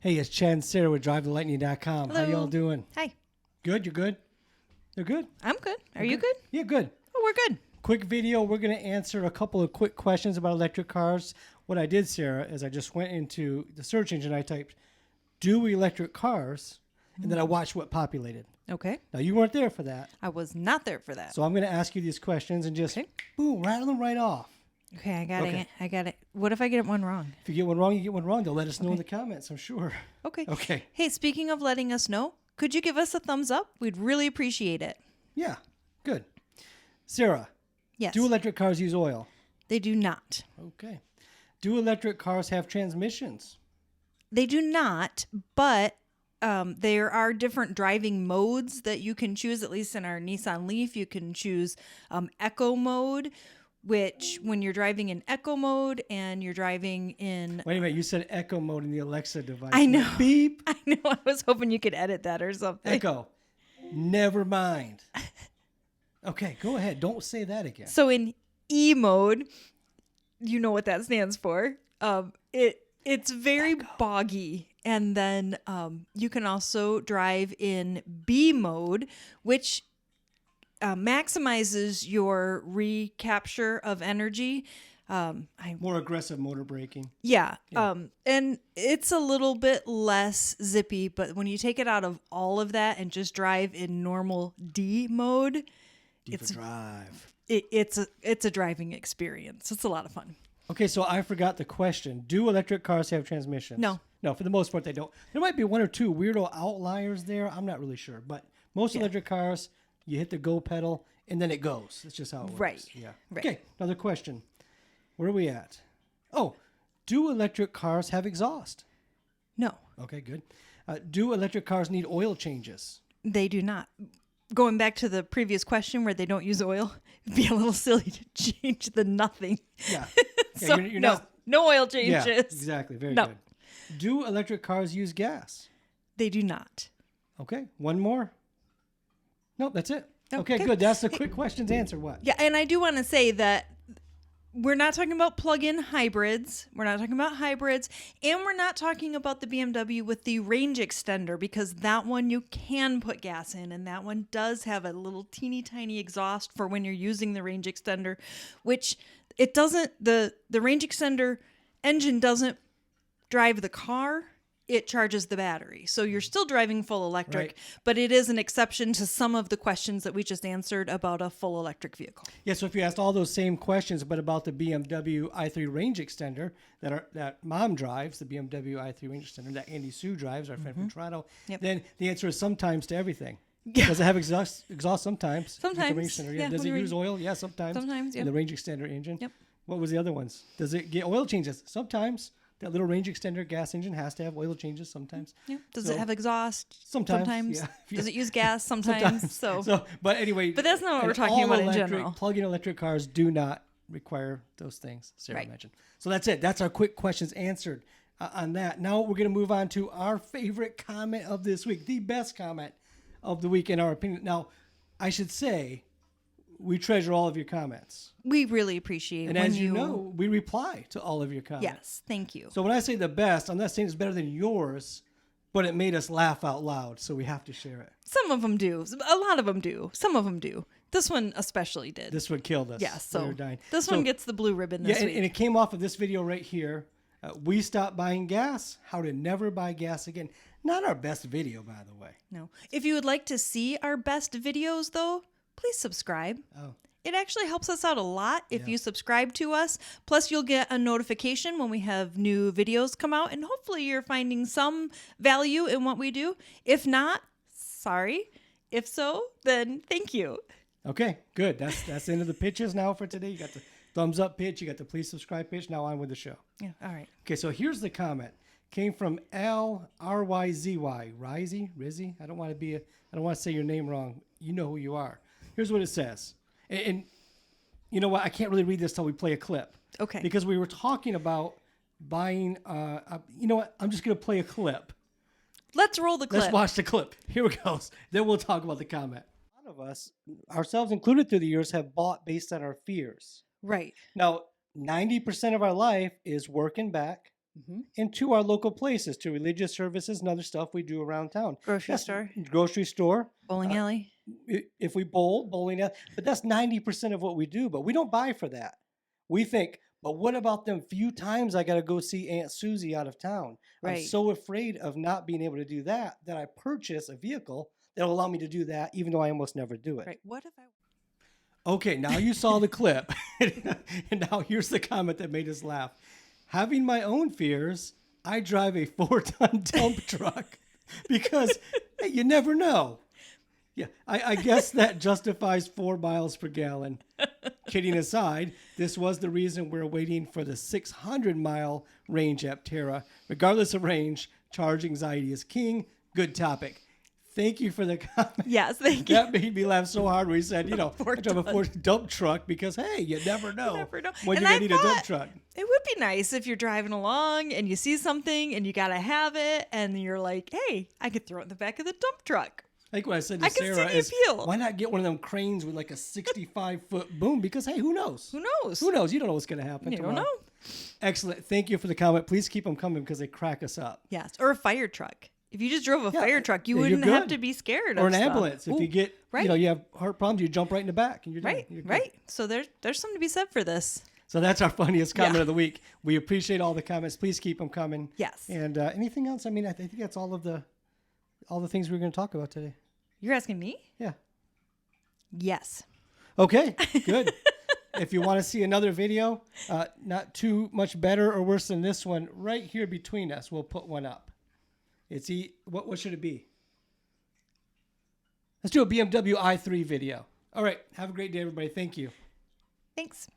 Hey, it's Chad and Sarah with DriveTheLightning.com. How Hello. y'all doing? Hi. Good? You're good? They're good? I'm good. Are you good? Yeah, good. Oh, we're good. Quick video. We're going to answer a couple of quick questions about electric cars. What I did, Sarah, is I just went into the search engine. I typed, do electric cars? And then I watched what populated. Okay. Now, you weren't there for that. I was not there for that. So I'm going to ask you these questions and just, Okay. boom, rattle them right off. Okay, I got Okay. it. I got it. What if I get one wrong? If you get one wrong, you get one wrong. They'll let us know in the comments, I'm sure. Okay. Okay. Hey, speaking of letting us know, could you give us a thumbs up? We'd really appreciate it. Yeah, good. Sarah, Yes. do electric cars use oil? They do not. Okay. Do electric cars have transmissions? They do not, but there are different driving modes that you can choose. At least in our Nissan Leaf, you can choose Eco mode, which when you're driving in Eco mode and you're driving in... Wait a minute, you said Echo mode in the Alexa device. I know. Beep. I know. I was hoping you could edit that or something. Echo. Never mind. Okay, go ahead. Don't say that again. So in E mode, you know what that stands for. It's very boggy. And then you can also drive in B mode, which maximizes your recapture of energy. More aggressive motor braking. Yeah. And it's a little bit less zippy, but when you take it out of all of that and just drive in normal D mode, Deeper drive. it's a driving experience. It's a lot of fun. Okay, so I forgot the question. Do electric cars have transmissions? No. No, for the most part, they don't. There might be one or two weirdo outliers there. I'm not really sure. But most electric cars, you hit the go pedal, and then it goes. That's just how it works. Right. Yeah. Right. Okay, another question. Where are we at? Oh, do electric cars have exhaust? No, Okay, good. Do electric cars need oil changes? they do not. Going back to the previous question where they don't use oil, it'd be a little silly to change the nothing. Yeah. Yeah, So you're no, not- no oil Yeah, changes. exactly. Very No. good. Do electric cars use gas? They do not. Okay, one more. Nope, that's it. Okay, Okay. good. That's the quick questions answered. What? Yeah, and I do want to say that we're not talking about plug-in hybrids. We're not talking about hybrids, and we're not talking about the BMW with the range extender, because that one you can put gas in, and that one does have a little teeny tiny exhaust for when you're using the range extender, which it doesn't. The range extender engine doesn't drive the car. It charges the battery. So you're still driving full electric, Right. but it is an exception to some of the questions that we just answered about a full electric vehicle. Yeah, so if you asked all those same questions, but about the BMW i3 range extender that Mom drives, the BMW i3 range extender that Andy Sue drives, our friend from Toronto, Yep. then the answer is sometimes to everything. Does it have exhaust sometimes? With the Sometimes, range extender, yeah, Does when it the use oil? Yeah, sometimes. Sometimes, In yeah. the range extender engine. Yep. What was the other ones? Does it get oil changes? Sometimes. That little range extender gas engine has to have oil changes sometimes. Yeah. Does So- it have exhaust? Sometimes, yeah. Does it use gas? Sometimes. So But anyway. But that's not what and we're talking all about in electric, general. Plug-in electric cars do not require those things Sarah Right. mentioned. So that's it. That's our quick questions answered on that. Now we're going to move on to our favorite comment of this week, the best comment of the week in our opinion. Now, I should say, we treasure all of your comments. we really appreciate And when as you know, we reply to all of your comments. Yes, thank you. So when I say the best, I'm not saying it's better than yours, but it made us laugh out loud, so we have to share it. Some of them do. A lot of them do. Some of them do. This one especially did. This one killed us. Yeah, We so were dying. this So- one gets the blue ribbon Yeah, this and, week. and it came off of this video right here. We stopped buying gas. How to never buy gas again. Not our best video, by the way. No. If you would like to see our best videos, though, please subscribe. Oh. It actually helps us out a lot if you subscribe to us. Plus, you'll get a notification when we have new videos come out, and hopefully you're finding some value in what we do. If not, sorry. If so, then thank you. Okay, good. That's the end of the pitches now for today. You got the thumbs up pitch. You got the please subscribe pitch. Now on with the show. Yeah, all right. Okay, so here's the comment. Came from LRYZY. Rizzy? I don't want to say your name wrong. You know who you are. Here's what it says. And you know what? I can't really read this till we play a clip. Okay. Because we were talking about buying. You know what? I'm just gonna play a clip. Let's roll the clip. Let's watch the clip. Here it goes. Then we'll talk about the comment. A lot of us, ourselves included, through the years, have bought based on our fears. Right. Now, 90% of our life is working back, and to our local places, to religious services and other stuff we do around town. Grocery store, Grocery store. bowling alley. If we bowling alley, but that's 90% of what we do. But we don't buy for that. We think, but what about them few times I got to go see Aunt Susie out of town? I'm Right. so afraid of not being able to do that that I purchase a vehicle that will allow me to do that, even though I almost never do it. Right. What if I? Okay, now you saw the clip. And now here's the comment that made us laugh. Having my own fears, I drive a 4-ton dump truck because hey, you never know. Yeah, I guess that justifies 4 miles per gallon. Kidding aside, this was the reason we're waiting for the 600-mile range Aptera. Regardless of range, charge anxiety is king. Good topic. Thank you for the comment. Yes, thank you. That made me laugh so hard when he said, I drive a 4 dump truck because, hey, you never know, never know. when And you're I going to need a dump thought- truck. It would be nice if you're driving along and you see something and you gotta have it, and you're like, "Hey, I could throw it in the back of the dump truck." I think what I said to I can see Sarah the is, appeal. why not get one of them cranes with like a 65-foot boom? Because, hey, who knows? Who knows? Who knows? You don't know what's going to happen You don't tomorrow. know. Excellent. Thank you for the comment. Please keep them coming because they crack us up. Yes, or a fire truck. If you just drove a Yeah, fire truck, you yeah, you're wouldn't have good. to be scared. Or of an stuff. ambulance. If Ooh, you get, right. you have heart problems, you jump right in the back and you're done. right, You're good. right. So there's something to be said for this. So that's our funniest comment Yeah. of the week. We appreciate all the comments. Please keep them coming. Yes. And anything else? I mean, I think that's all the things we're going to talk about today. You're asking me? Yeah. Yes. Okay, good. If you want to see another video, not too much better or worse than this one, right here between us, we'll put one up. It's what should it be? Let's do a BMW i3 video. All right. Have a great day, everybody. Thank you. Thanks.